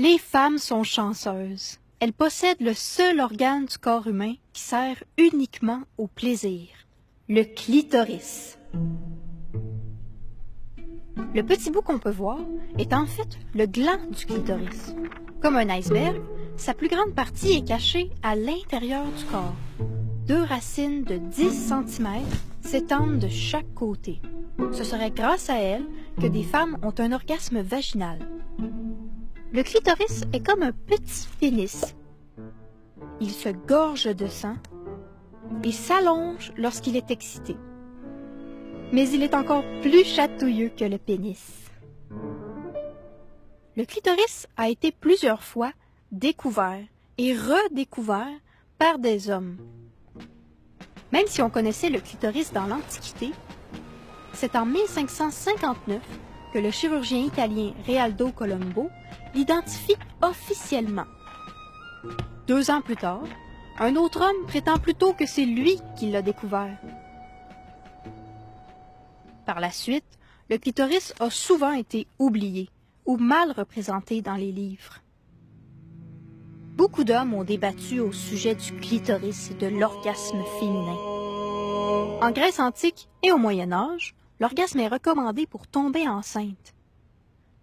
Les femmes sont chanceuses. Elles possèdent le seul organe du corps humain qui sert uniquement au plaisir, le clitoris. Le petit bout qu'on peut voir est en fait le gland du clitoris. Comme un iceberg, sa plus grande partie est cachée à l'intérieur du corps. 2 racines de 10 cm s'étendent de chaque côté. Ce serait grâce à elles que des femmes ont un orgasme vaginal. Le clitoris est comme un petit pénis. Il se gorge de sang et s'allonge lorsqu'il est excité. Mais il est encore plus chatouilleux que le pénis. Le clitoris a été plusieurs fois découvert et redécouvert par des hommes. Même si on connaissait le clitoris dans l'Antiquité, c'est en 1559 que le chirurgien italien Realdo Colombo l'identifie officiellement. 2 ans plus tard, un autre homme prétend plutôt que c'est lui qui l'a découvert. Par la suite, le clitoris a souvent été oublié ou mal représenté dans les livres. Beaucoup d'hommes ont débattu au sujet du clitoris et de l'orgasme féminin. En Grèce antique et au Moyen Âge, l'orgasme est recommandé pour tomber enceinte.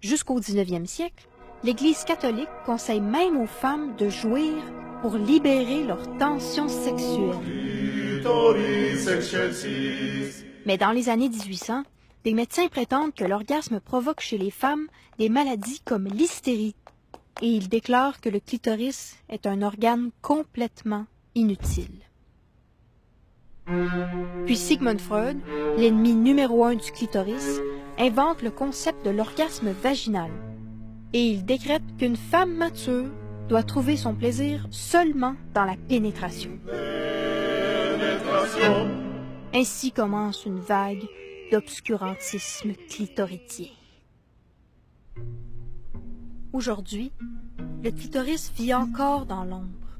Jusqu'au 19e siècle, l'Église catholique conseille même aux femmes de jouir pour libérer leur tension sexuelle. Mais dans les années 1800, des médecins prétendent que l'orgasme provoque chez les femmes des maladies comme l'hystérie, et ils déclarent que le clitoris est un organe complètement inutile. Puis Sigmund Freud, l'ennemi numéro 1 du clitoris, invente le concept de l'orgasme vaginal, et il décrète qu'une femme mature doit trouver son plaisir seulement dans la pénétration. Ainsi commence une vague d'obscurantisme clitoridien. Aujourd'hui, le clitoris vit encore dans l'ombre.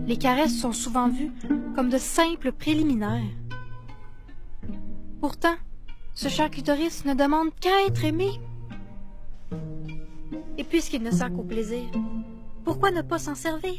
Les caresses sont souvent vues comme de simples préliminaires. Pourtant, ce cher clitoris ne demande qu'à être aimé. Et puisqu'il ne sert qu'au plaisir, pourquoi ne pas s'en servir?